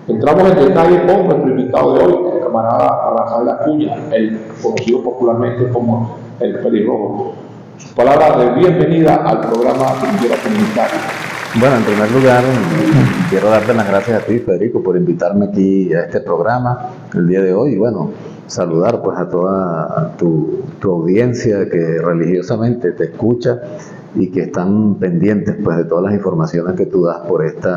Entramos en detalle con nuestro invitado de hoy, el camarada Rafael Acuña, el conocido popularmente como el Pelirrojo. Sus palabras de bienvenida al programa Trinchera Comunitaria. Bueno, en primer lugar, quiero darte las gracias a ti, Federico, por invitarme aquí a este programa el día de hoy. Y bueno, saludar pues a toda tu audiencia que religiosamente te escucha y que están pendientes pues de todas las informaciones que tú das por este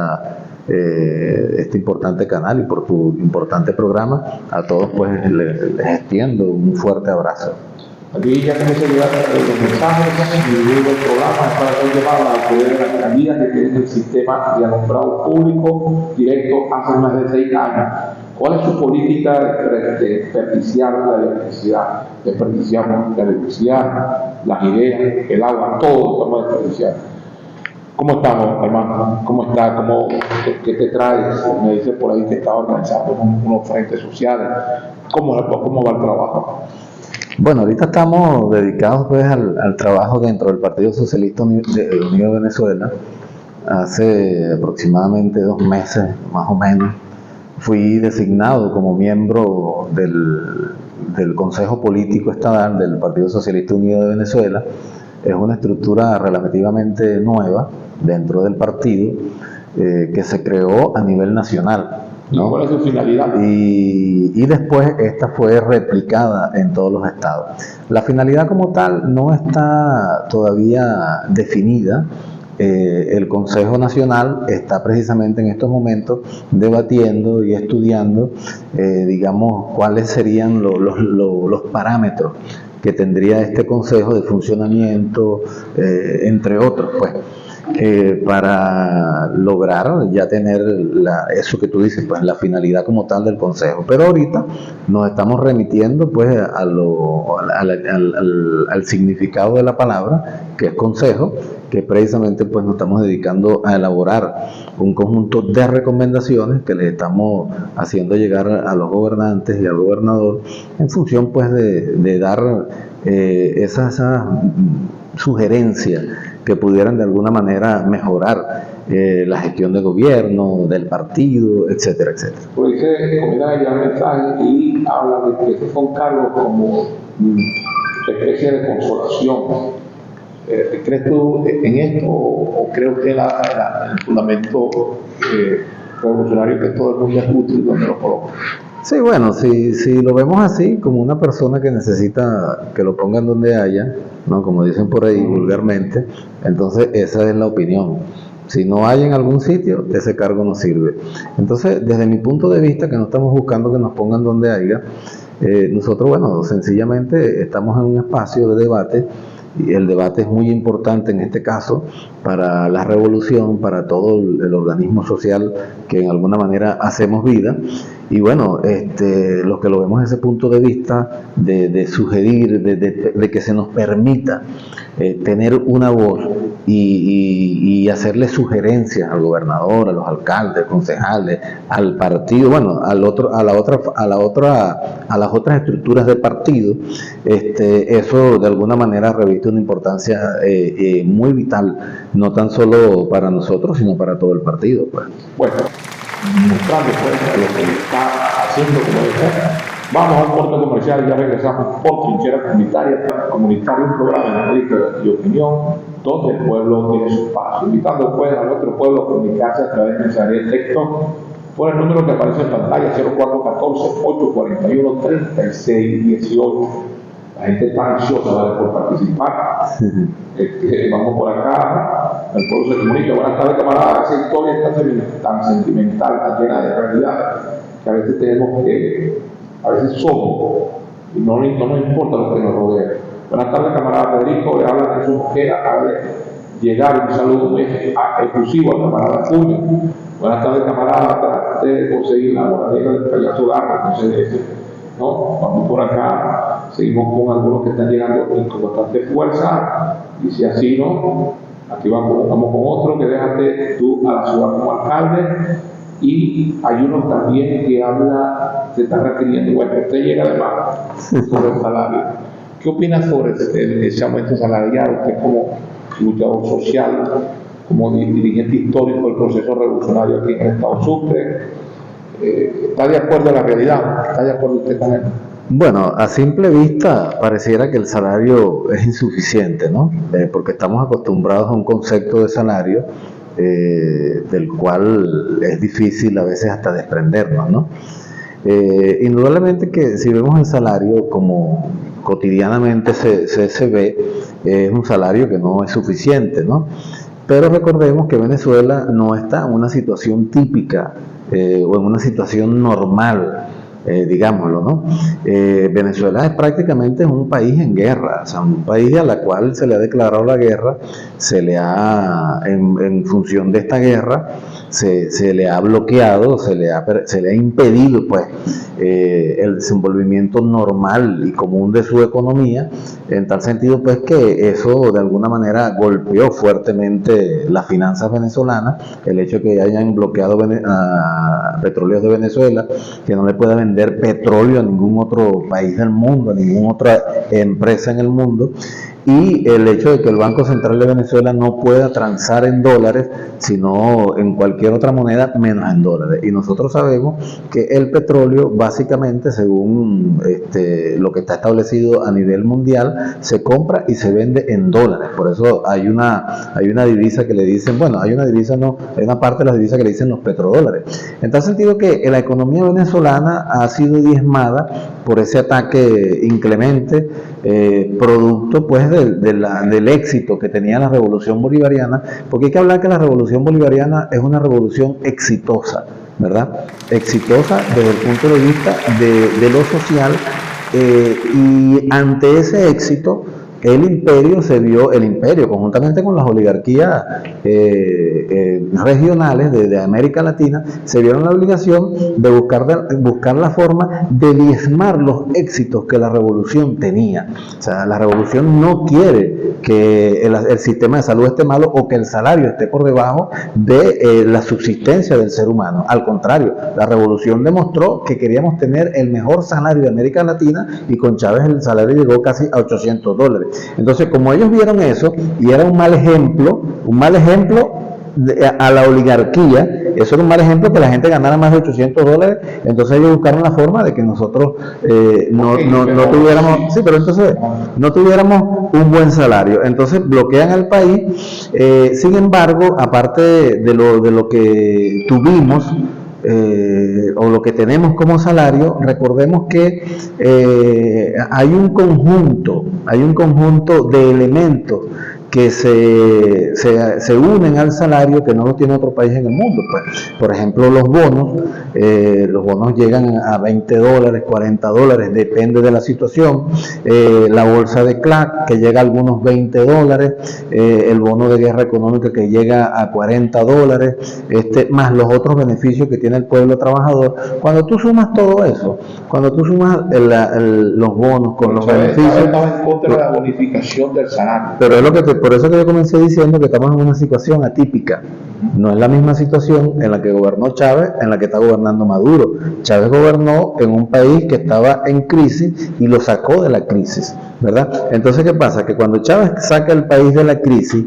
importante canal y por tu importante programa. A todos pues les extiendo un fuerte abrazo. Aquí ya comencé a llegar los mensajes y luego el programa es para ser llevado al poder de la alcaldía que tiene el sistema de alumbrado público directo hace más de 6 años. ¿Cuál es su política de desperdiciar la electricidad? Desperdiciamos la electricidad, las ideas, el agua, todo lo estamos desperdiciando. ¿Cómo estamos, hermano? ¿Cómo está? ¿Qué te traes? Me dice por ahí que está organizando unos frentes sociales. ¿Cómo va el trabajo? Bueno, ahorita estamos dedicados pues al trabajo dentro del Partido Socialista Unido de Venezuela. Hace aproximadamente 2 meses, más o menos, fui designado como miembro del Consejo Político Estadal del Partido Socialista Unido de Venezuela. Es una estructura relativamente nueva dentro del partido que se creó a nivel nacional, ¿no? ¿Y cuál es su finalidad? Y después esta fue replicada en todos los estados. La finalidad como tal no está todavía definida. El Consejo Nacional está precisamente en estos momentos debatiendo y estudiando, digamos, cuáles serían los parámetros que tendría este Consejo de funcionamiento, entre otros, pues. Para lograr ya tener eso que tú dices, pues la finalidad como tal del consejo. Pero ahorita nos estamos remitiendo pues al significado de la palabra, que es consejo, que precisamente pues nos estamos dedicando a elaborar un conjunto de recomendaciones que les estamos haciendo llegar a los gobernantes y al gobernador en función pues de dar esas sugerencias que pudieran de alguna manera mejorar la gestión de gobierno, del partido, etcétera, etcétera. Pues dice, comienza a llegar mensajes y habla de que estos son cargos como especie de consolación. ¿Crees tú en esto o cree usted el fundamento revolucionario que todo el mundo es útil donde lo coloca? Sí, bueno, si lo vemos así, como una persona que necesita que lo pongan donde haya, ¿no? Como dicen por ahí vulgarmente, entonces esa es la opinión. Si no hay en algún sitio, ese cargo no sirve. Entonces, desde mi punto de vista, que no estamos buscando que nos pongan donde haya, nosotros, bueno, sencillamente estamos en un espacio de debate, y el debate es muy importante en este caso para la revolución, para todo el organismo social que en alguna manera hacemos vida. Y bueno, los que lo vemos desde ese punto de vista de sugerir, de que se nos permita tener una voz y hacerle sugerencias al gobernador, a los alcaldes, concejales, al partido, bueno, a las otras estructuras del partido, eso de alguna manera reviste una importancia muy vital, no tan solo para nosotros, sino para todo el partido, pues. Bueno, mostrando pues lo que está haciendo como debe. Vamos a un corte comercial y ya regresamos por Trinchera Comunitaria, un programa de análisis y opinión donde el pueblo tiene su espacio. Invitando pues a nuestro pueblo a comunicarse a través de mensajería de texto por el número que aparece en pantalla, 0414-841-3618. La gente está ansiosa, ¿vale?, por participar. Vamos por acá, el pueblo se comunica. Buenas tardes, camaradas. Esa historia tan sentimental, tan llena de realidad, que a veces tenemos que, a veces somos, y no nos importa lo que nos rodea. Buenas tardes, camarada Federico. Le habla de su mujer, acaba de llegar un saludo exclusivo al camarada Acuña. Buenas tardes, camarada. Trate de conseguir la moradera del payaso Garra, no sé de ese. ¿No? Vamos por acá, seguimos con algunos que están llegando con bastante fuerza, y si así no, aquí vamos con otro que déjate tú a la ciudad como alcalde, y hay uno también que habla, se está refiriendo, bueno, usted llega además sobre el salario. ¿Qué opinas sobre ese aumento salarial? Usted como luchador social, como dirigente histórico del proceso revolucionario aquí en el Estado Sucre, ¿Está de acuerdo a la realidad? ¿Está de acuerdo usted con él? Bueno, a simple vista pareciera que el salario es insuficiente, ¿no? Porque estamos acostumbrados a un concepto de salario del cual es difícil a veces hasta desprendernos, ¿no? Indudablemente que si vemos el salario como cotidianamente se ve, es un salario que no es suficiente, ¿no? Pero recordemos que Venezuela no está en una situación típica o en una situación normal, digámoslo, ¿no? Venezuela es prácticamente un país en guerra, o sea, un país a la cual se le ha declarado la guerra, en función de esta guerra, se le ha bloqueado, se le ha impedido, pues, el desenvolvimiento normal y común de su economía, en tal sentido, pues, que eso de alguna manera golpeó fuertemente las finanzas venezolanas, el hecho de que hayan bloqueado a Petróleos de Venezuela, que no le pueda vender petróleo a ningún otro país del mundo, a ninguna otra empresa en el mundo, y el hecho de que el Banco Central de Venezuela no pueda transar en dólares, sino en cualquier otra moneda menos en dólares. Y nosotros sabemos que el petróleo, básicamente, según lo que está establecido a nivel mundial, se compra y se vende en dólares. Por eso hay una divisa que le dicen, bueno, hay una parte de la divisa que le dicen los petrodólares. En tal sentido que la economía venezolana ha sido diezmada por ese ataque inclemente, producto, pues, del éxito que tenía la revolución bolivariana, porque hay que hablar que la revolución bolivariana es una revolución exitosa, ¿verdad? Exitosa desde el punto de vista de lo social, y ante ese éxito, el imperio, conjuntamente con las oligarquías regionales de América Latina, se vieron la obligación de buscar la forma de diezmar los éxitos que la revolución tenía. O sea, la revolución no quiere que el sistema de salud esté malo o que el salario esté por debajo de la subsistencia del ser humano. Al contrario, la revolución demostró que queríamos tener el mejor salario de América Latina, y con Chávez el salario llegó casi a $800. Entonces, como ellos vieron eso, y era un mal ejemplo a la oligarquía, eso era un mal ejemplo, que la gente ganara más de $800, entonces ellos buscaron la forma de que nosotros no tuviéramos un buen salario. Entonces bloquean al país. Sin embargo, aparte de lo que tuvimos, o lo que tenemos como salario, recordemos que hay un conjunto de elementos que se unen al salario que no lo tiene otro país en el mundo. Pues, por ejemplo, los bonos llegan a $20, $40, depende de la situación. La bolsa de CLAC, que llega a algunos $20, el bono de guerra económica, que llega a $40, más los otros beneficios que tiene el pueblo trabajador. Cuando tú sumas todo eso, cuando tú sumas los bonos con los beneficios, estaba en contra de la bonificación del salario. Pero es por eso que yo comencé diciendo que estamos en una situación atípica. No es la misma situación en la que gobernó Chávez, en la que está gobernando Maduro. Chávez gobernó en un país que estaba en crisis y lo sacó de la crisis, ¿verdad? Entonces, ¿qué pasa? Que cuando Chávez saca el país de la crisis,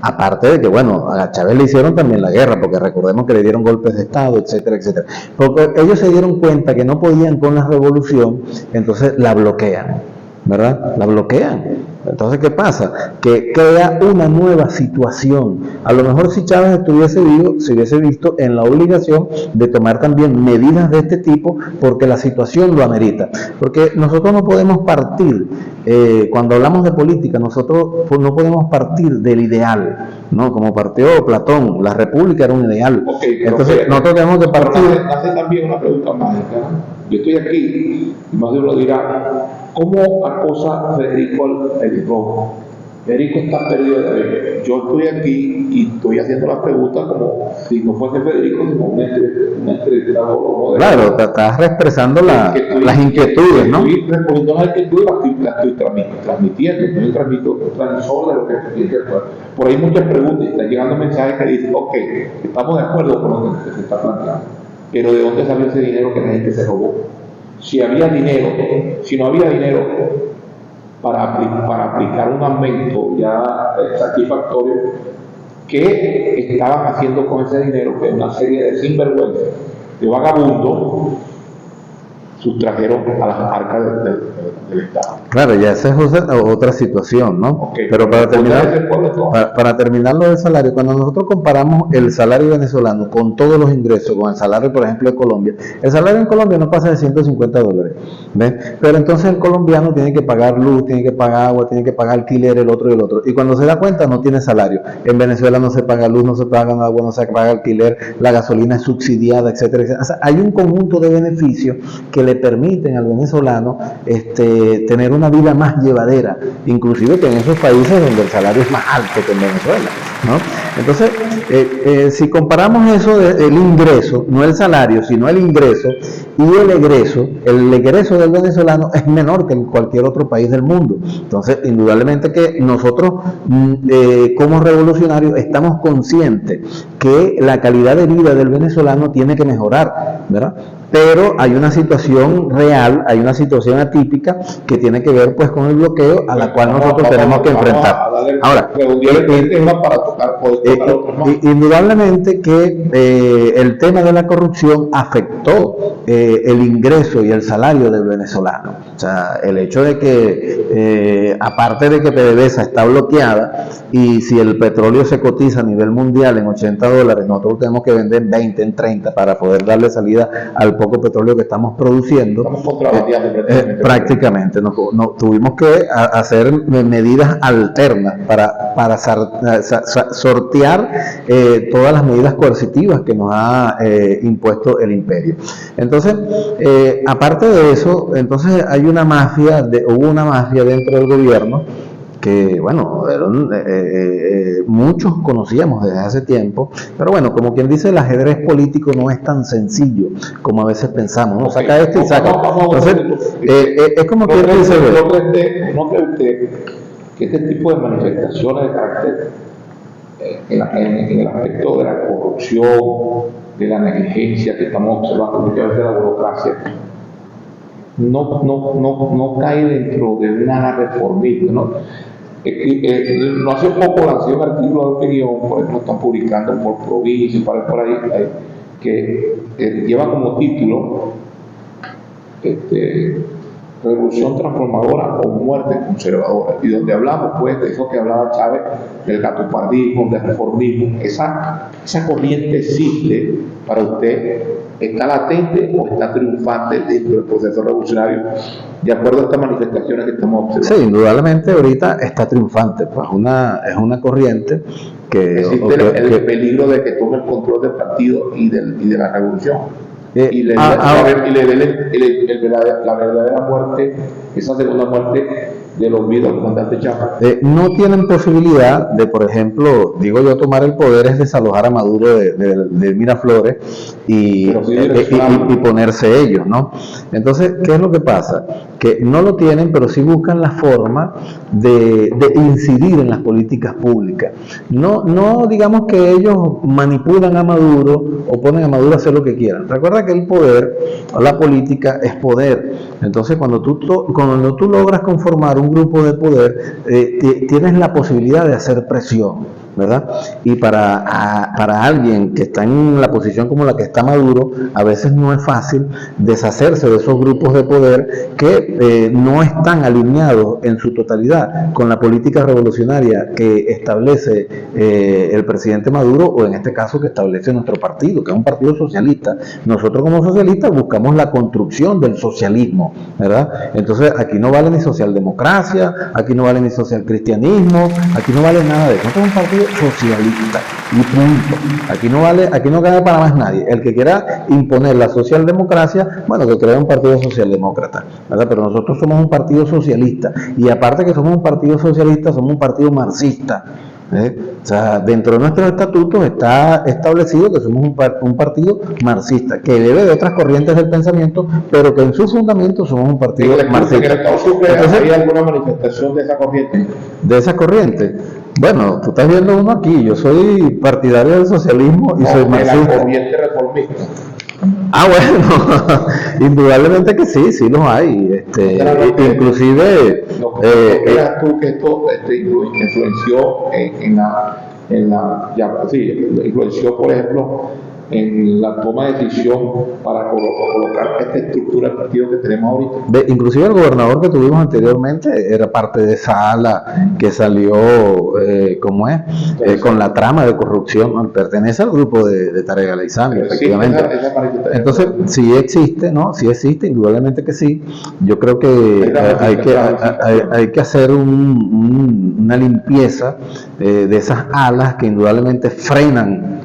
aparte de que, bueno, a Chávez le hicieron también la guerra, porque recordemos que le dieron golpes de Estado, etcétera, etcétera. Porque ellos se dieron cuenta que no podían con la revolución, entonces la bloquean, ¿verdad? La bloquean. Entonces, ¿qué pasa? Que crea una nueva situación. A lo mejor si Chávez estuviese vivo, se hubiese visto en la obligación de tomar también medidas de este tipo, porque la situación lo amerita. Porque nosotros no podemos partir, cuando hablamos de política, nosotros no podemos partir del ideal, ¿no? Como partió Platón, la república era un ideal. Entonces, nosotros tenemos que partir... Hace también una pregunta mágica. Yo estoy aquí, y más de uno dirá, ¿cómo acosa Federico el rojo? Federico está perdido de ver. Yo estoy aquí y estoy haciendo la pregunta como si no fuese Federico, sino un entrevistador. Claro, te estás expresando las inquietudes, ¿no? Estoy respondiendo a las inquietudes, la estoy transmitiendo, estoy transmisor de lo que se tiene que hacer. Por ahí muchas preguntas, están llegando mensajes que dicen, ok, estamos de acuerdo con lo que se está planteando, pero ¿de dónde salió ese dinero que la gente se robó? Si había dinero, si no había dinero para aplicar un aumento ya satisfactorio, ¿qué estaban haciendo con ese dinero? Que es una serie de sinvergüenzas de vagabundos sustrajeron a las arcas del Estado. Claro, ya esa es otra situación, ¿no? Okay. Pero para terminar lo del salario, cuando nosotros comparamos el salario venezolano con todos los ingresos, con el salario, por ejemplo, de Colombia, el salario en Colombia no pasa de $150, ¿ven? Pero entonces el colombiano tiene que pagar luz, tiene que pagar agua, tiene que pagar alquiler, el otro y el otro. Y cuando se da cuenta, no tiene salario. En Venezuela no se paga luz, no se paga agua, no se paga alquiler, la gasolina es subsidiada, etcétera, etcétera. O sea, hay un conjunto de beneficios que le permiten al venezolano tener una vida más llevadera, inclusive que en esos países donde el salario es más alto que en Venezuela, ¿no? Entonces, si comparamos eso del ingreso, no el salario, sino el ingreso y el egreso del venezolano es menor que en cualquier otro país del mundo. Entonces, indudablemente que nosotros como revolucionarios estamos conscientes que la calidad de vida del venezolano tiene que mejorar, ¿verdad? Pero hay una situación real, hay una situación atípica que tiene que ver pues con el bloqueo a la cual nosotros tenemos que enfrentar. Ahora, indudablemente que el tema de la corrupción afectó el ingreso y el salario del venezolano. O sea, el hecho de que aparte de que PDVSA está bloqueada y si el petróleo se cotiza a nivel mundial en $80, nosotros tenemos que vender 20 en 30 para poder darle salida al poco petróleo que estamos produciendo. Estamos contrabandeando prácticamente. Tuvimos que hacer medidas alternas para sortear todas las medidas coercitivas que nos ha impuesto el imperio. Entonces, aparte de eso, entonces hay una mafia, hubo una mafia dentro del gobierno que, bueno, muchos conocíamos desde hace tiempo, pero bueno, como quien dice, el ajedrez político no es tan sencillo como a veces pensamos, ¿no? Saca esto y saca. Entonces, es como quien dice... ¿No cree usted que este tipo de manifestaciones de carácter en el aspecto de la corrupción, de la negligencia que estamos observando muchas veces de la burocracia, no cae dentro de una reformista, ¿no? No hace poco lancé un artículo de opinión, por ejemplo, están publicando por provincia, por ahí, que lleva como título Revolución transformadora o muerte conservadora, y donde hablamos pues de eso que hablaba Chávez, del gatopardismo, del reformismo. Esa corriente existe para usted, está latente o está triunfante dentro del proceso revolucionario, de acuerdo a estas manifestaciones que estamos observando. Sí, indudablemente ahorita está triunfante, pues es una corriente que... Existe el peligro de que tome el control del partido y de la revolución. Y le dé la verdadera muerte, esa segunda muerte del olvido al comandante Chávez. No tienen posibilidad de, por ejemplo, digo yo, tomar el poder es desalojar a Maduro de Miraflores y ponerse ellos, ¿no? Entonces, ¿qué es lo que pasa? Que no lo tienen, pero sí buscan la forma de incidir en las políticas públicas. No digamos que ellos manipulan a Maduro o ponen a Maduro a hacer lo que quieran. Recuerda que el poder, la política es poder. Entonces, cuando tú logras conformar un grupo de poder, tienes la posibilidad de hacer presión, ¿verdad? Y para alguien que está en la posición como la que está Maduro, a veces no es fácil deshacerse de esos grupos de poder que no están alineados en su totalidad con la política revolucionaria que establece el presidente Maduro, o en este caso que establece nuestro partido, que es un partido socialista. Nosotros como socialistas buscamos la construcción del socialismo, ¿verdad? Entonces aquí no vale ni socialdemocracia, aquí no vale ni socialcristianismo, aquí no vale nada de eso. Nosotros somos un partido socialista y punto. Aquí no cabe para más nadie. El que quiera imponer la socialdemocracia, bueno, que crea un partido socialdemócrata, ¿verdad? Pero nosotros somos un partido socialista, y aparte que somos un partido socialista, somos un partido marxista. O sea, dentro de nuestros estatutos está establecido que somos un partido marxista, que bebe de otras corrientes del pensamiento, pero que en su fundamento somos un partido marxista. Entonces, ¿hay alguna manifestación de esa corriente? De esa corriente. Bueno, tú estás viendo uno aquí, yo soy partidario del socialismo y soy marxista. ¿De la corriente reformista? Bueno, indudablemente que sí los hay. Inclusive... ¿Creas tú que esto influenció influenció, por ejemplo, en la toma de decisión para colocar esta estructura del partido que tenemos ahorita. Inclusive el gobernador que tuvimos anteriormente era parte de esa ala que salió, ¿cómo es? Con la trama de corrupción, ¿no? Pertenece al grupo de Tarek El Aissami, efectivamente. Entonces, sí existe, ¿no? Sí existe, indudablemente que sí. Yo creo que hay que hacer una limpieza de esas alas que indudablemente frenan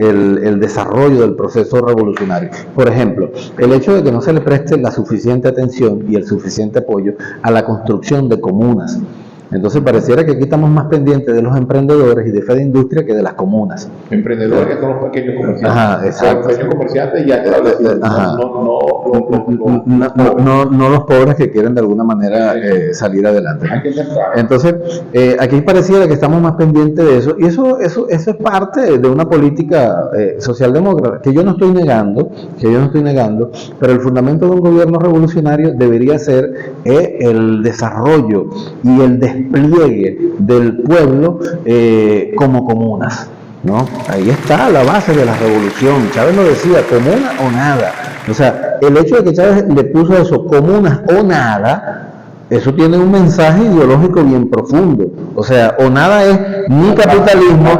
el desarrollo del proceso revolucionario. Por ejemplo, el hecho de que no se le preste la suficiente atención y el suficiente apoyo a la construcción de comunas. Entonces pareciera que aquí estamos más pendientes de los emprendedores y de Fede Industria que de las comunas. Emprendedores que son los pequeños comerciantes. Ajá, exacto. Los pequeños comerciantes ya no los pobres que quieren de alguna manera salir adelante. Entonces, aquí pareciera que estamos más pendientes de eso, y eso es parte de una política socialdemócrata que yo no estoy negando, pero el fundamento de un gobierno revolucionario debería ser el desarrollo y el despliegue del pueblo como comunas, ¿no? Ahí está la base de la revolución. Chávez lo decía, comuna o nada. O sea, el hecho de que Chávez le puso eso, comunas o nada, eso tiene un mensaje ideológico bien profundo. O sea, o nada es ni capitalismo,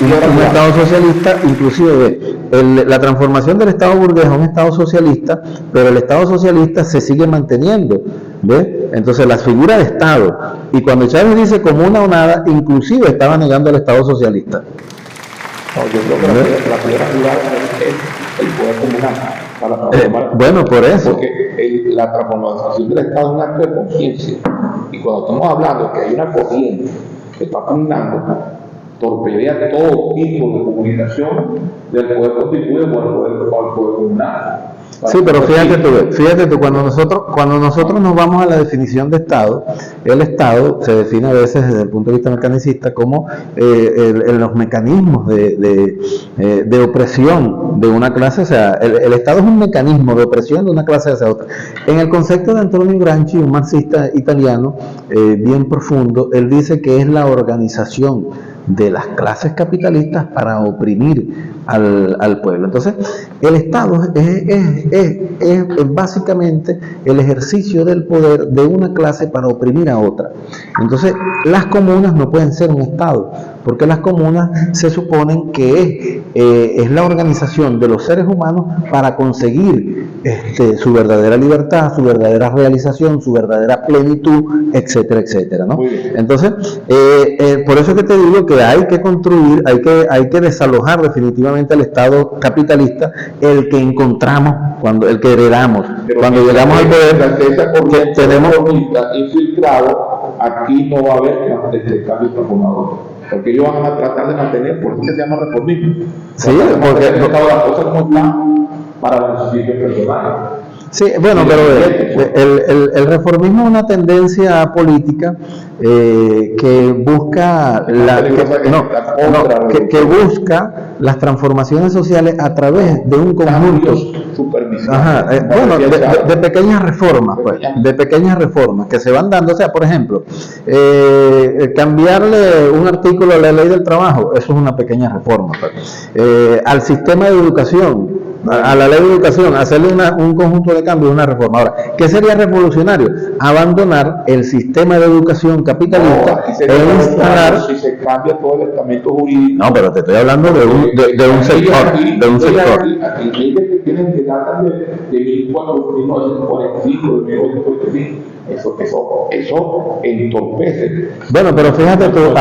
un Estado socialista, inclusive la transformación del Estado burgués a un Estado socialista, pero el Estado socialista se sigue manteniendo, ¿ves? Entonces la figura de Estado, y cuando Chávez dice comuna o nada, inclusive estaba negando al Estado socialista. No, yo creo que la piedra angular es el poder comunal. Bueno, por eso. Porque la transformación del Estado es un acto de conciencia. Y cuando estamos hablando de que hay una corriente que está pugnando, torpedea todo tipo de comunicación del poder constituido con el poder comunal. Sí, pero fíjate tú, cuando nosotros nos vamos a la definición de Estado, el Estado se define a veces desde el punto de vista mecanicista como los mecanismos de opresión de una clase, o sea, el Estado es un mecanismo de opresión de una clase hacia otra. En el concepto de Antonio Gramsci, un marxista italiano bien profundo, él dice que es la organización de las clases capitalistas para oprimir al pueblo. Entonces, el Estado es básicamente el ejercicio del poder de una clase para oprimir a otra. Entonces, las comunas no pueden ser un Estado, porque las comunas se suponen que es la organización de los seres humanos para conseguir su verdadera libertad, su verdadera realización, su verdadera plenitud, etcétera, etcétera, ¿no? Entonces, por eso es que te digo que hay que construir, hay que desalojar definitivamente el Estado capitalista, el que encontramos, el que heredamos, cuando llegamos al poder, tenemos infiltrado, aquí no va a haber cambio transformador, porque ellos van a tratar de mantener, por eso se llama reformismo. Sí, porque las cosas como están para beneficio personal. Sí, bueno, pero el reformismo es una tendencia política que busca que busca las transformaciones sociales a través de un conjunto de pequeñas reformas, pues, de pequeñas reformas que se van dando. O sea, por ejemplo, cambiarle un artículo a la ley del trabajo, eso es una pequeña reforma, pues. Al sistema de educación, a la ley de educación, hacerle un conjunto de cambios, una reforma. Ahora, ¿qué sería revolucionario? Abandonar el sistema de educación capitalista e instalar... Si se cambia todo el estamento jurídico... No, pero te estoy hablando de un sector. Aquí tienen que tratar de 1945, de 1845. Eso entorpece. Bueno, pero fíjate tú,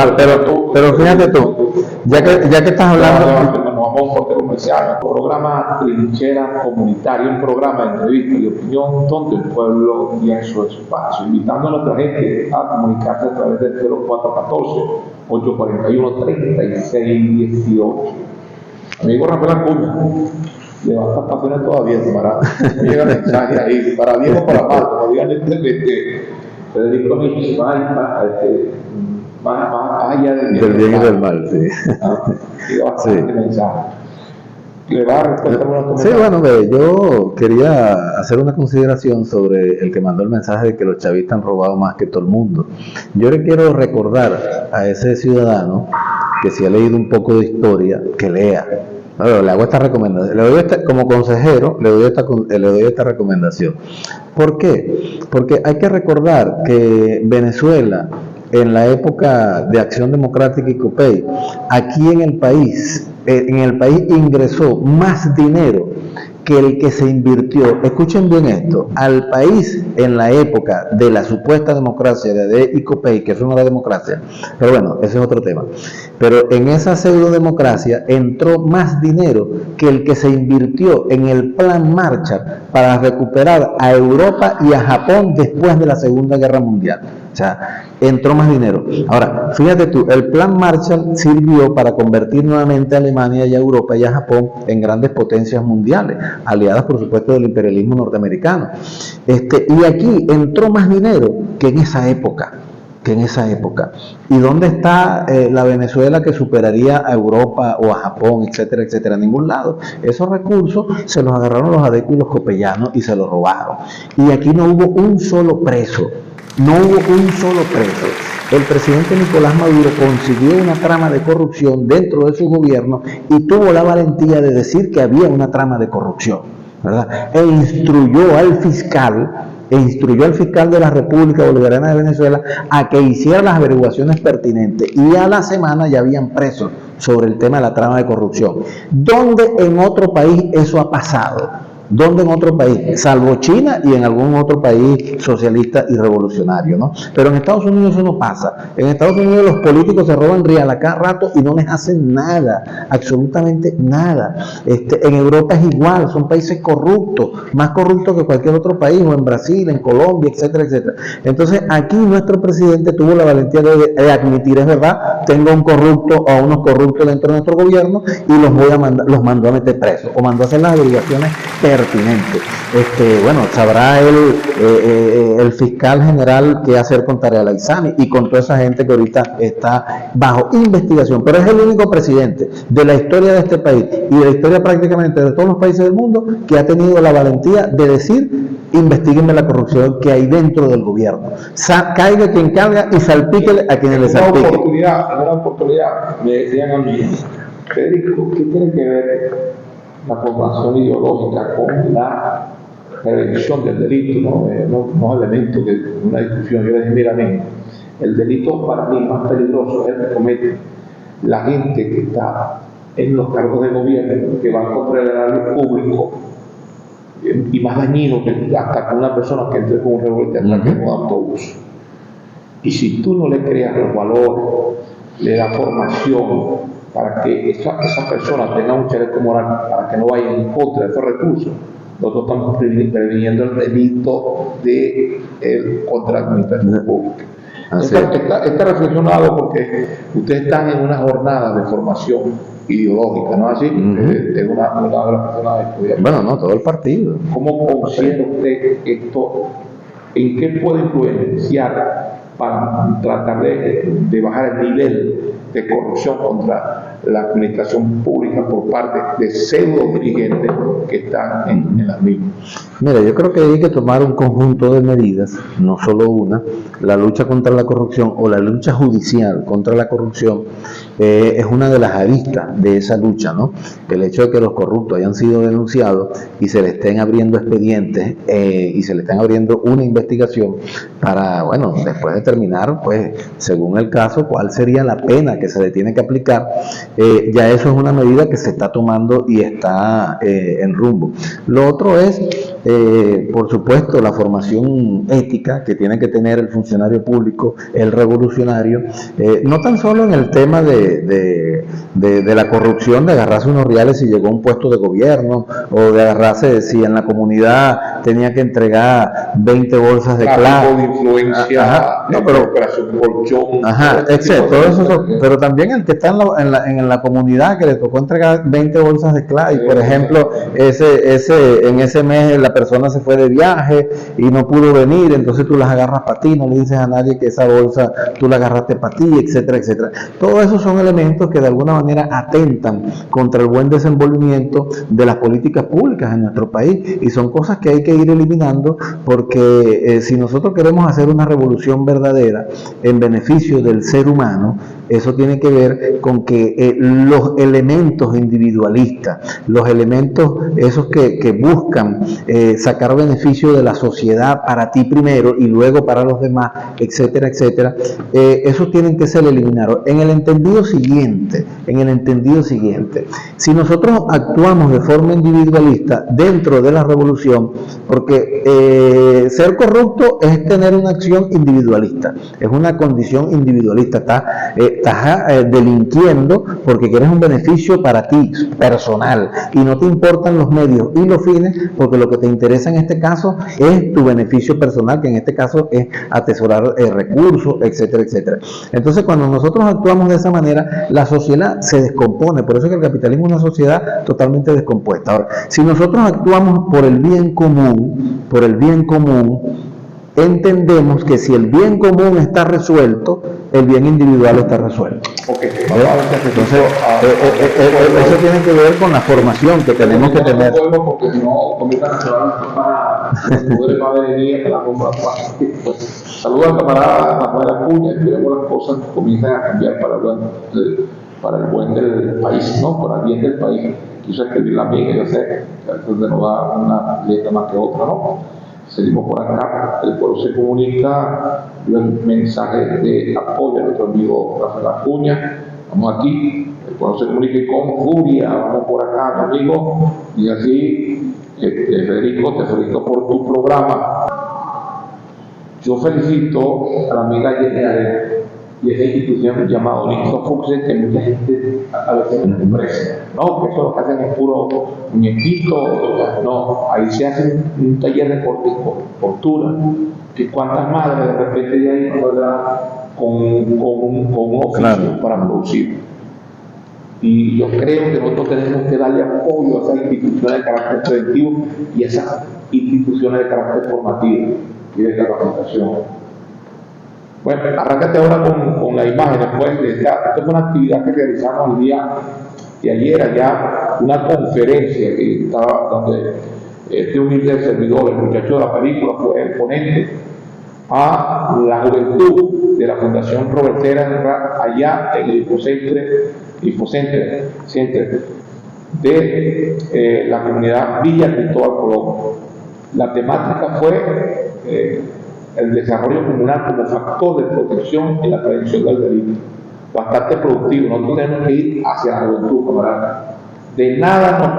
ya que estás hablando... Nos vamos a un corte comercial, un programa Trinchera Comunitaria, un programa de entrevista y opinión donde el pueblo tiene su espacio, invitando a nuestra gente a comunicarse a través del 0414-841-3618. Amigo Rafael Acuña, le va a estar pasiones todavía, camarada. Me llega mensaje ahí, para bien o para mal, como digan Federico Nietzsche, más allá del bien y del mal, sí. Bastante mensaje. ¿Le va a responder alguna comentario? Sí, bueno, yo quería hacer una consideración sobre el que mandó el mensaje de que los chavistas han robado más que todo el mundo. Yo le quiero recordar a ese ciudadano que si ha leído un poco de historia, que lea. Bueno, le hago esta recomendación, como consejero, le doy esta recomendación. ¿Por qué? Porque hay que recordar que Venezuela, en la época de Acción Democrática y COPEI, aquí en el país ingresó más dinero que el que se invirtió, escuchen bien esto, al país en la época de la supuesta democracia de ICOPEI, que eso no era democracia, pero bueno, ese es otro tema. Pero en esa pseudo democracia entró más dinero que el que se invirtió en el Plan Marshall para recuperar a Europa y a Japón después de la Segunda Guerra Mundial. O sea, entró más dinero. Ahora, fíjate tú, el Plan Marshall sirvió para convertir nuevamente a Alemania y a Europa y a Japón en grandes potencias mundiales, aliadas por supuesto del imperialismo norteamericano. Y aquí entró más dinero que en esa época. ¿Y dónde está la Venezuela que superaría a Europa o a Japón, etcétera, etcétera? En ningún lado. Esos recursos se los agarraron los adecos y los copellanos y se los robaron. Y aquí no hubo un solo preso. El presidente Nicolás Maduro consiguió una trama de corrupción dentro de su gobierno y tuvo la valentía de decir que había una trama de corrupción, ¿verdad? E instruyó al fiscal de la República Bolivariana de Venezuela a que hiciera las averiguaciones pertinentes, y a la semana ya habían presos sobre el tema de la trama de corrupción. ¿Dónde en otro país eso ha pasado? ¿Dónde en otro país? Salvo China y en algún otro país socialista y revolucionario, ¿no? Pero en Estados Unidos eso no pasa. En Estados Unidos los políticos se roban real a cada rato y no les hacen nada, absolutamente nada. En Europa es igual, son países corruptos, más corruptos que cualquier otro país, o en Brasil, en Colombia, etcétera, etcétera. Entonces aquí nuestro presidente tuvo la valentía de admitir, es verdad, tengo un corrupto o a unos corruptos dentro de nuestro gobierno y los mandó a meter presos, o mandó a hacer las averiguaciones pertinente. Bueno, sabrá el fiscal general qué hacer con Tareq al-Aissami y con toda esa gente que ahorita está bajo investigación, pero es el único presidente de la historia de este país y de la historia prácticamente de todos los países del mundo que ha tenido la valentía de decir: investíguenme la corrupción que hay dentro del gobierno, caiga quien caiga y salpíquele a quienes le salpique. En una oportunidad me decían a mí: Federico, ¿qué tiene que ver la formación ideológica con la prevención del delito? No elementos de una discusión. Yo le dije: mira, el delito para mí más peligroso es el que comete la gente que está en los cargos de gobierno, que van contra el erario público, y más dañino que hasta con una persona que entre con un revólver atrás en un autobús. Y si tú no le creas los valores, le das formación para que esa persona tenga un chaleco moral, para que no vaya en contra de esos recursos, nosotros estamos previniendo el delito contra la administración pública. Está reflexionado porque ustedes están en una jornada de formación ideológica, ¿no es así? De una de las personas estudiantes. Bueno, no, todo el partido. ¿Cómo considera usted esto? ¿En qué puede influenciar para tratar de bajar el nivel de corrupción contra la administración pública por parte de pseudo dirigentes que están en las mismas? Mira, yo creo que hay que tomar un conjunto de medidas, no solo una. La lucha contra la corrupción o la lucha judicial contra la corrupción es una de las aristas de esa lucha, ¿no? El hecho de que los corruptos hayan sido denunciados y se le estén abriendo expedientes y se le estén abriendo una investigación para, bueno, después determinar, pues, según el caso, cuál sería la pena que se le tiene que aplicar. Ya eso es una medida que se está tomando y está en rumbo. Lo otro es, por supuesto, la formación ética que tiene que tener el funcionario público, el revolucionario, no tan solo en el tema de la corrupción, de agarrarse unos reales si llegó a un puesto de gobierno, o de agarrarse si en la comunidad tenía que entregar 20 bolsas de clavo, de influencia, operación colchón, todo eso, pero también el que está en la comunidad que le tocó entregar 20 bolsas de clavo, y por ejemplo en ese mes la persona se fue de viaje y no pudo venir, entonces tú las agarras para ti, no le dices a nadie que esa bolsa tú la agarraste para ti, etcétera, etcétera. Todo eso son elementos que de alguna manera atentan contra el buen desenvolvimiento de las políticas públicas en nuestro país, y son cosas que hay que ir eliminando, porque si nosotros queremos hacer una revolución verdadera en beneficio del ser humano, eso tiene que ver con que los elementos individualistas, los elementos esos que buscan sacar beneficio de la sociedad para ti primero y luego para los demás, etcétera, etcétera, esos tienen que ser eliminados. En el entendido siguiente, si nosotros actuamos de forma individualista dentro de la revolución, porque ser corrupto es tener una acción individualista, es una condición individualista, estás delinquiendo porque quieres un beneficio para ti, personal, y no te importan los medios y los fines, porque lo que te interesa en este caso es tu beneficio personal, que en este caso es atesorar recursos, etcétera, etcétera. Entonces, cuando nosotros actuamos de esa manera, la sociedad se descompone. Por eso es que el capitalismo es una sociedad totalmente descompuesta. Ahora, si nosotros actuamos por el bien común, entendemos que si el bien común está resuelto, el bien individual está resuelto. Okay. Entonces, eso tiene que ver con la formación que tenemos que tener. Porque si no, comienzan a llevar para poder más venir que la compra. Saludos al camarada Rafael Acuña, esperemos las cosas comienzan a cambiar para el buen del país, ¿no? Para el bien del país. Quiso escribirla bien, yo sé que a veces nos da una letra más que otra, ¿no? Seguimos por acá, el pueblo se comunica, un mensaje de apoyo a nuestro amigo Rafael Acuña. Vamos aquí, el pueblo se comunica con furia, vamos por acá, mi amigo, y así, Federico, te felicito por tu programa. Yo felicito a la amiga Jenny Arena y esa institución llamada Nixon Fox, que mucha gente a veces no aprecia. No, que eso lo que hacen es puro muñequito. No, ahí se hace un taller de costura, que cuántas madres de repente ya hay con un oficio para producir. Y yo creo que nosotros tenemos que darle apoyo a esas instituciones de carácter preventivo y a esas instituciones de carácter formativo y de capacitación. Bueno, arráncate ahora con la imagen después de esta es una actividad que realizamos el día de ayer allá, una conferencia que estaba donde este humilde servidor, el muchacho de la película, fue el ponente a la juventud de la Fundación Robert Serra allá en el Infocenter de la comunidad Villa Cristóbal Colón. La temática fue el desarrollo comunal como factor de protección y la prevención del delito. Bastante productivo. Nosotros tenemos que ir hacia la juventud, camarada. De nada nos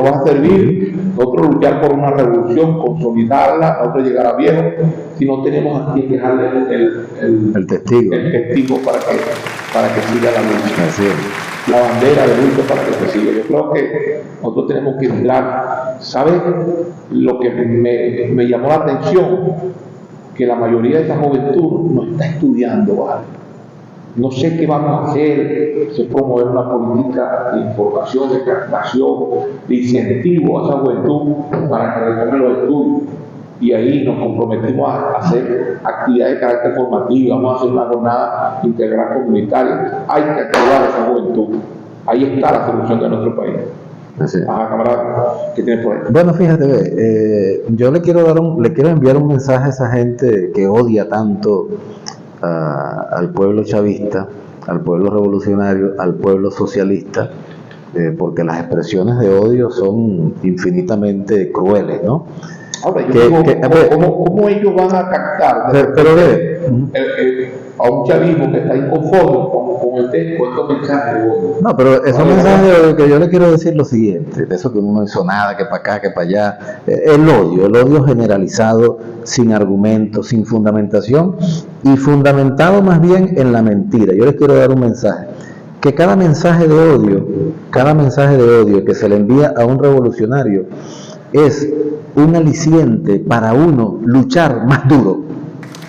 va a servir nosotros luchar por una revolución, consolidarla, nosotros llegar a viejo, si no tenemos a quien dejarle el testigo para que siga la lucha. La bandera de lucha para que se siga. Yo creo que nosotros tenemos que entrar. ¿Sabes lo que me llamó la atención? Que la mayoría de esta juventud no está estudiando, ¿vale? No sé qué vamos a hacer, se promover una política de información, de captación, de incentivo a esa juventud para que retome los estudios. Y ahí nos comprometimos a hacer actividades de carácter formativo, vamos a hacer una jornada integral comunitaria. Hay que activar a esa juventud. Ahí está la solución de nuestro país. Ajá, camarada, ¿qué tienes por ahí? Bueno, fíjate, yo le quiero enviar un mensaje a esa gente que odia tanto al pueblo chavista, al pueblo revolucionario, al pueblo socialista, porque las expresiones de odio son infinitamente crueles, ¿no? Ahora, ¿cómo ellos van a captar a un chavismo que está inconforme con estos mensajes de odio? No, pero esos mensajes de odio, que yo le quiero decir lo siguiente, de eso que uno no hizo nada, que para acá, que para allá, el odio generalizado, sin argumentos, sin fundamentación, y fundamentado más bien en la mentira. Yo les quiero dar un mensaje, que cada mensaje de odio que se le envía a un revolucionario es un aliciente para uno luchar más duro.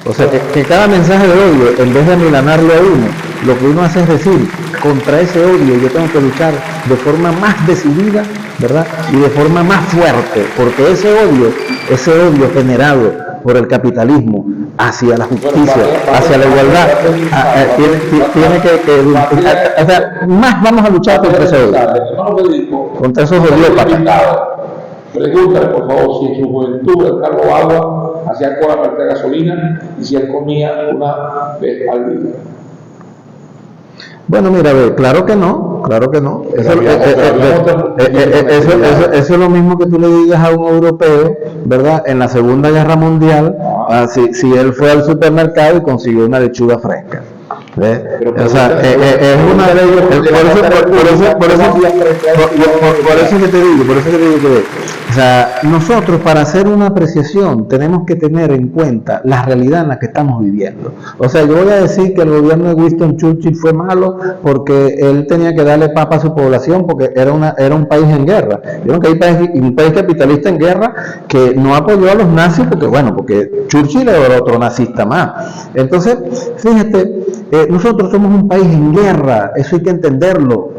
O sea, que cada mensaje de odio, en vez de amilanarlo a uno, lo que uno hace es decir, contra ese odio yo tengo que luchar de forma más decidida, ¿verdad? Y de forma más fuerte, porque ese odio generado por el capitalismo hacia la justicia, hacia la igualdad, tiene que o sea, más vamos a luchar contra ese odio, contra esos odiópatas. Pregúntale, por favor, si en su juventud el cargo agua hacía cola para traer gasolina y si él comía una vez al día. Bueno, mira, ve, claro que no. Eso es lo mismo que tú le digas a un europeo, ¿verdad? En la Segunda Guerra Mundial, si él fue al supermercado y consiguió una lechuga fresca. ¿Ves? O sea, es una ley, por eso que te digo que, o sea, nosotros para hacer una apreciación tenemos que tener en cuenta la realidad en la que estamos viviendo. O sea, yo voy a decir que el gobierno de Winston Churchill fue malo porque él tenía que darle papa a su población porque era un país en guerra. Vieron que hay un país capitalista en guerra que no apoyó a los nazis porque Churchill era otro nazista más. Entonces, fíjate, nosotros somos un país en guerra, eso hay que entenderlo.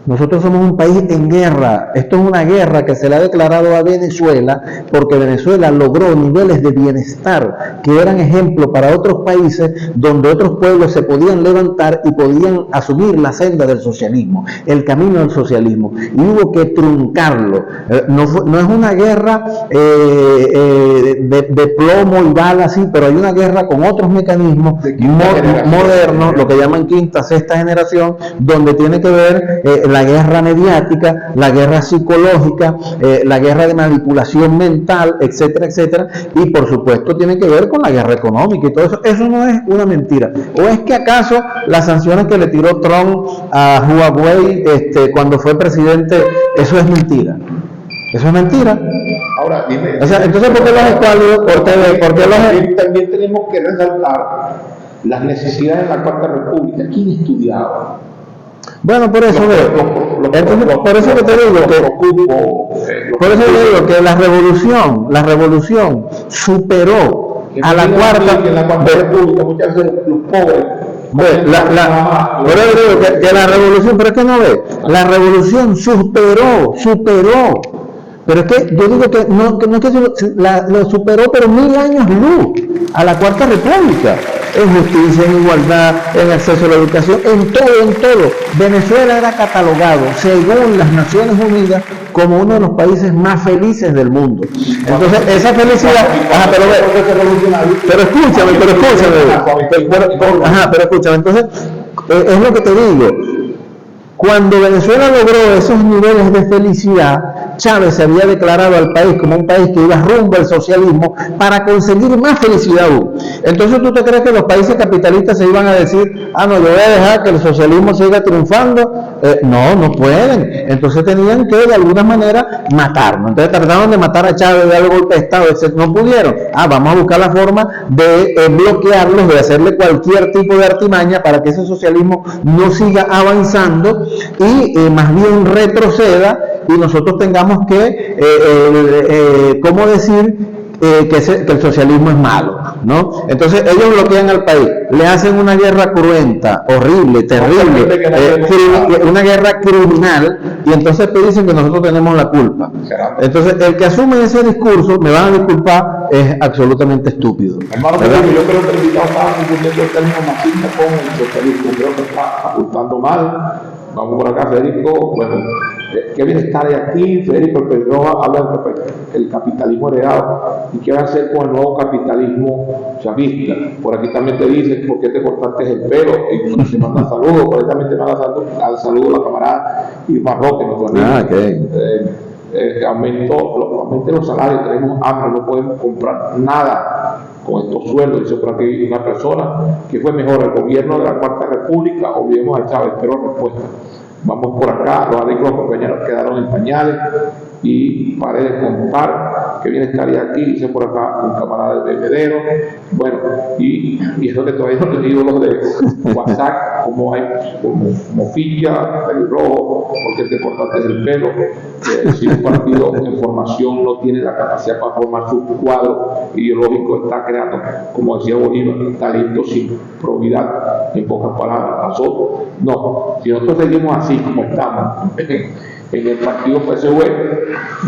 Nosotros somos un país en guerra. Esto es una guerra que se le ha declarado a Venezuela porque Venezuela logró niveles de bienestar que eran ejemplo para otros países donde otros pueblos se podían levantar y podían asumir la senda del socialismo, el camino del socialismo, y hubo que truncarlo. No es una guerra de plomo y balas, sí, pero hay una guerra con otros mecanismos modernos, lo que llaman quinta, sexta generación, donde tiene que ver la guerra mediática, la guerra psicológica, la guerra de manipulación mental, etcétera, etcétera, y por supuesto tiene que ver con la guerra económica y todo eso. Eso no es una mentira. ¿O es que acaso las sanciones que le tiró Trump a Huawei cuando fue presidente, eso es mentira? Eso es mentira. Ahora, dime. O sea, entonces, ¿por qué los escuálidos? También tenemos que resaltar las necesidades de la Cuarta República. ¿Quién estudiaba? Bueno, por eso por eso que te digo que la revolución superó a la Cuarta República, muchas veces los pobres. Por eso digo que la revolución, pero es que no ve, la revolución superó. Pero es que yo digo que no es que lo superó, pero 1000 años luz a la Cuarta República, en justicia, en igualdad, en acceso a la educación, en todo. Venezuela era catalogado, según las Naciones Unidas, como uno de los países más felices del mundo. Entonces, esa felicidad, pero escúchame, entonces, es lo que te digo. Cuando Venezuela logró esos niveles de felicidad, Chávez se había declarado al país como un país que iba rumbo al socialismo para conseguir más felicidad aún. Entonces, ¿tú te crees que los países capitalistas se iban a decir, no, yo voy a dejar que el socialismo siga triunfando? No pueden. Entonces tenían que de alguna manera matarnos. Entonces trataron de matar a Chávez, de darle golpe de Estado, etc. No pudieron. Vamos a buscar la forma de bloquearlos, de hacerle cualquier tipo de artimaña para que ese socialismo no siga avanzando y más bien retroceda y nosotros tengamos que, ¿cómo decir? Que el socialismo es malo, ¿no? Entonces ellos bloquean al país, le hacen una guerra cruenta, horrible, terrible, una guerra criminal, y entonces te dicen que nosotros tenemos la culpa. Entonces el que asume ese discurso, me van a disculpar, es absolutamente estúpido. Hermano, yo creo que el invitado está confundiendo el término marxista con el socialismo, creo que está apuntando mal. Vamos por acá, Federico. Bueno, ¿qué bienestar hay aquí? Federico Pedro habla del capitalismo heredado y qué va a hacer con el nuevo capitalismo chavista. Por aquí también te dicen por qué te cortaste el pelo y te mandan saludos. Por ahí también te mandan saludos la camarada Irma Roque, nuestro amigo. Aumente los salarios, tenemos hambre, no podemos comprar nada con estos sueldos. Dice por aquí una persona que fue mejor el gobierno de la Cuarta República o vivimos a Chávez, pero respuesta. Vamos por acá, los arreglos compañeros quedaron en pañales y paré de contar que bien estaría aquí, dice por acá un camarada del bebedero. Bueno, y eso que todavía no he tenido los de WhatsApp, como hay como ficha, el rojo, porque te cortaste el pelo. Si un partido en formación no tiene la capacidad para formar su cuadro ideológico, está creando, como decía Bolívar, talento sin probidad, en pocas palabras. Nosotros, no, si nosotros seguimos así como estamos, en el partido PSV,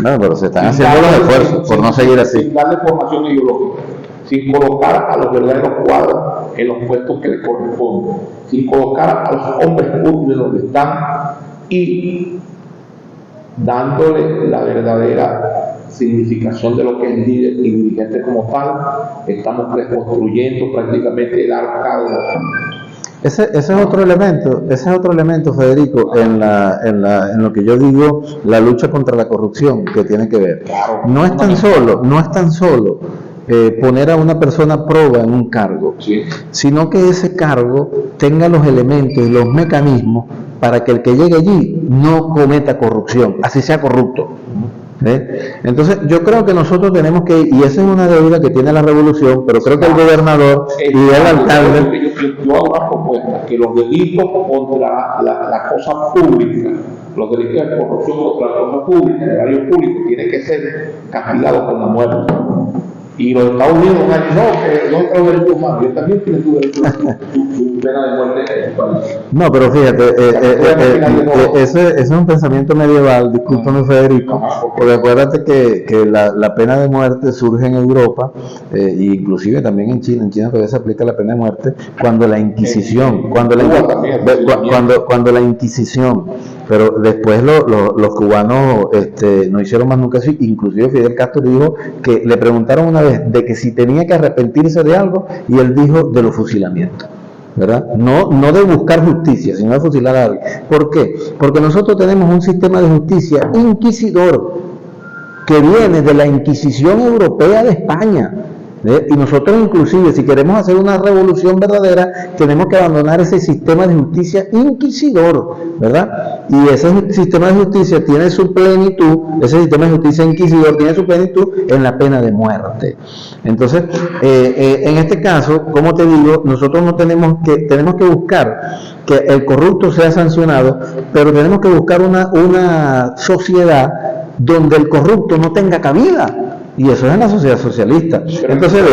pero se están haciendo los esfuerzos por no seguir así. Sin darle formación ideológica, sin colocar a los verdaderos cuadros en los puestos que les corresponden, sin colocar a los hombres útiles donde están y dándole la verdadera significación de lo que es líder y dirigente como tal. Estamos reconstruyendo prácticamente el arca de la ese es otro elemento, Federico, en lo que yo digo, la lucha contra la corrupción que tiene que ver. No es tan solo poner a una persona proba en un cargo, Sí. sino que ese cargo tenga los elementos y los mecanismos para que el que llegue allí no cometa corrupción, así sea corrupto. Entonces yo creo que nosotros tenemos que, y esa es una deuda que tiene la revolución, pero creo que el gobernador y el alcalde... Yo hago una propuesta, que los delitos contra la cosa pública, los delitos de corrupción contra la cosa pública, en el área público, tienen que ser castigados con la muerte. Y los Estados Unidos han dicho, no, que no es los derechos humanos, yo también tiene tu derecho a su pena de muerte en el país. No, pero fíjate, ese es un pensamiento medieval, discúlpame Federico, porque acuérdate que la pena de muerte surge en Europa, e inclusive también en China todavía se aplica la pena de muerte, cuando la Inquisición, cuando la Inquisición, pero después los cubanos no hicieron más nunca así, inclusive Fidel Castro dijo que le preguntaron una vez de que si tenía que arrepentirse de algo, y él dijo de los fusilamientos, ¿verdad? No de buscar justicia, sino de fusilar a alguien. ¿Por qué? Porque nosotros tenemos un sistema de justicia inquisidor que viene de la Inquisición Europea de España. Y nosotros inclusive, si queremos hacer una revolución verdadera, tenemos que abandonar ese sistema de justicia inquisidor, ¿verdad? Y ese sistema de justicia tiene su plenitud, ese sistema de justicia inquisidor tiene su plenitud en la pena de muerte. Entonces, en este caso, como te digo, nosotros no tenemos que buscar que el corrupto sea sancionado, pero tenemos que buscar una sociedad donde el corrupto no tenga cabida. Y eso es en la sociedad socialista. Entonces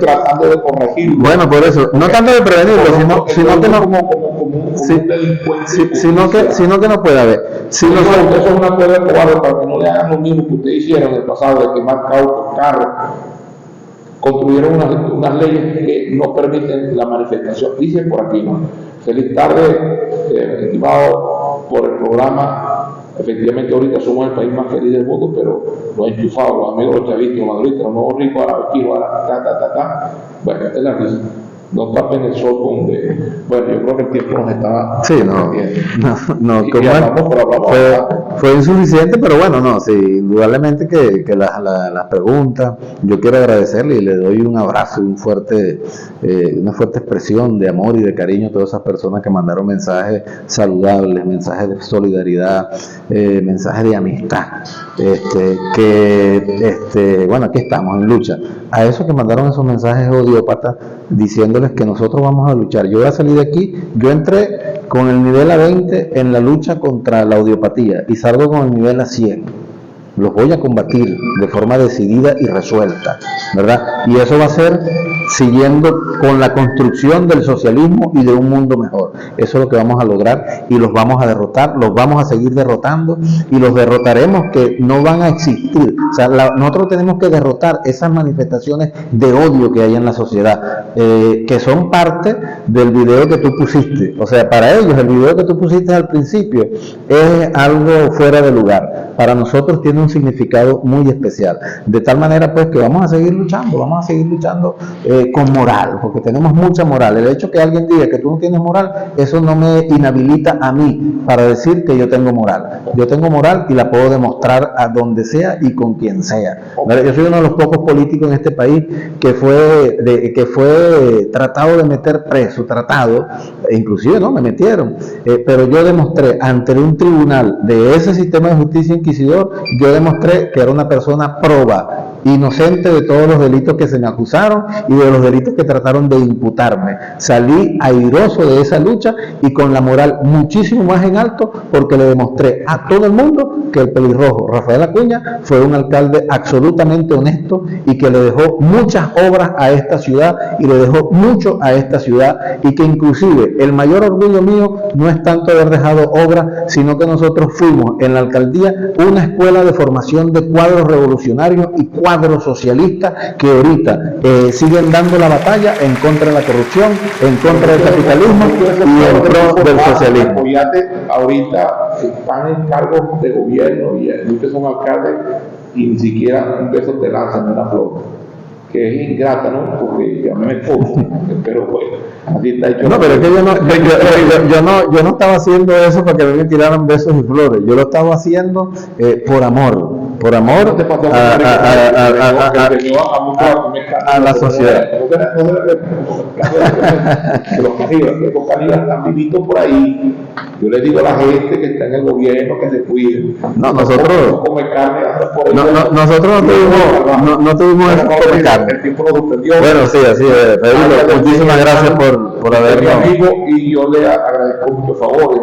tratando de corregirlo. Bueno, por eso, no tanto de prevenirlo, sino que no puede haber. Eso es una prueba cobarde para que no le hagan lo mismo que ustedes hicieron en el pasado, de quemar carros. Construyeron unas leyes que no permiten la manifestación. Dicen por aquí, ¿no? Feliz tarde, estimado por el programa. Efectivamente, ahorita somos el país más feliz del mundo, pero los enchufados, los amigos, los chavistas, los maduristas, los nuevos ricos, ahora vestidos, ahora Bueno, es la risa. No tapen el sol con bueno, yo creo que el tiempo nos está... Sí, fue insuficiente, pero bueno, no, sí, indudablemente que las preguntas, yo quiero agradecerle y le doy un abrazo, una fuerte expresión de amor y de cariño a todas esas personas que mandaron mensajes saludables, mensajes de solidaridad, mensajes de amistad, bueno, aquí estamos en lucha. A esos que mandaron esos mensajes odiópatas diciéndoles que nosotros vamos a luchar. Yo voy a salir de aquí, yo entré con el nivel A20 en la lucha contra la odiopatía y salgo con el nivel A100. Los voy a combatir de forma decidida y resuelta, ¿verdad? Y eso va a ser siguiendo con la construcción del socialismo y de un mundo mejor. Eso es lo que vamos a lograr y los vamos a derrotar, los vamos a seguir derrotando y los derrotaremos, que no van a existir. O sea, nosotros tenemos que derrotar esas manifestaciones de odio que hay en la sociedad, que son parte del video que tú pusiste. O sea, para ellos el video que tú pusiste al principio es algo fuera de lugar. Para nosotros tiene un significado muy especial. De tal manera pues que vamos a seguir luchando con moral, porque tenemos mucha moral. El hecho que alguien diga que tú no tienes moral, eso no me inhabilita a mí para decir que yo tengo moral. Yo tengo moral y la puedo demostrar a donde sea y con quien sea. Yo soy uno de los pocos políticos en este país que fue tratado de meter preso, inclusive no me metieron, pero yo demostré ante un tribunal de ese sistema de justicia inquisidor, yo demostré que era una persona proba, inocente de todos los delitos que se me acusaron y de los delitos que trataron de imputarme. Salí airoso de esa lucha y con la moral muchísimo más en alto, porque le demostré a todo el mundo que el pelirrojo Rafael Acuña fue un alcalde absolutamente honesto y que le dejó muchas obras a esta ciudad y le dejó mucho a esta ciudad, y que inclusive el mayor orgullo mío no es tanto haber dejado obras, sino que nosotros fuimos en la alcaldía una escuela de formación de cuadros revolucionarios y cuadros socialistas que ahorita siguen dando la batalla en contra de la corrupción, en contra del capitalismo y en pro del socialismo. Ahorita están en cargos de gobierno y muchos son alcaldes y ni siquiera un beso te lanzan una flor, que es ingrata, ¿no? Porque ya me consta, pero bueno. Así está hecho. No, pero es que yo no estaba haciendo eso para que me tiraran besos y flores. Yo lo estaba haciendo por amor a la sociedad. Los canibales están vivitos por ahí. Yo les digo a la gente que está en el gobierno que se cuiden. No, nosotros comer carne. nosotros no tuvimos eso por comer carne. El tiempo lo suspendió. Bueno, sí, así es. Federico, muchísimas gracias por habernos. Amigo, y yo le agradezco mucho favores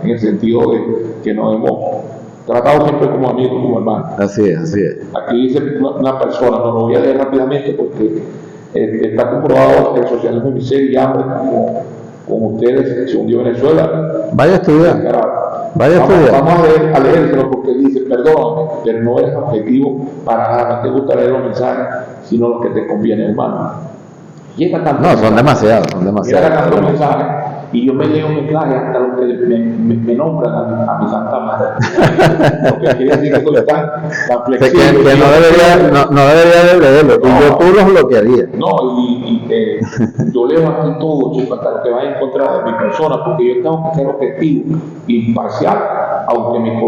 en el sentido de que nos hemos tratado siempre como amigos, como hermanos. Así es. Aquí dice una persona, no lo voy a leer rápidamente porque está comprobado el socialismo de miseria y hambre como ustedes se hundió Venezuela. Vaya a estudiar. Vamos a leérselo porque dice, perdóname, pero no eres objetivo para nada, no te gusta leer los mensajes, sino los que te convienen, hermano. No, son demasiados. Llega tantos mensajes y yo me leo mensajes hasta los que me nombran a mi santa madre. Lo que quiere decir que eso es tan flexible. Que no debería de leerlo. Y yo tú los bloquearía. No, yo leo aquí todo, chico, hasta lo que va a encontrar de mi persona, porque yo tengo que ser objetivo, imparcial, aunque mi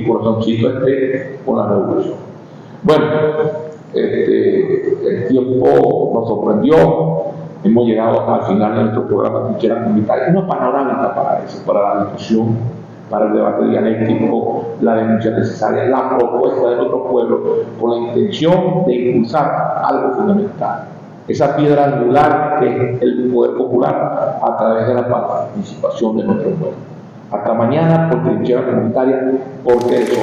corazoncito esté con la revolución. Bueno, el tiempo nos sorprendió, hemos llegado al final de nuestro programa Trincheras Comunitarias, una panorámica para eso, para la discusión, para el debate dialéctico, la denuncia necesaria, la propuesta de nuestro pueblo, con la intención de impulsar algo fundamental, esa piedra angular que es el poder popular a través de la participación de nuestro pueblo. Hasta mañana por Trincheras Comunitarias, porque eso,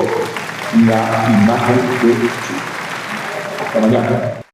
la imagen de Chile. Hasta mañana.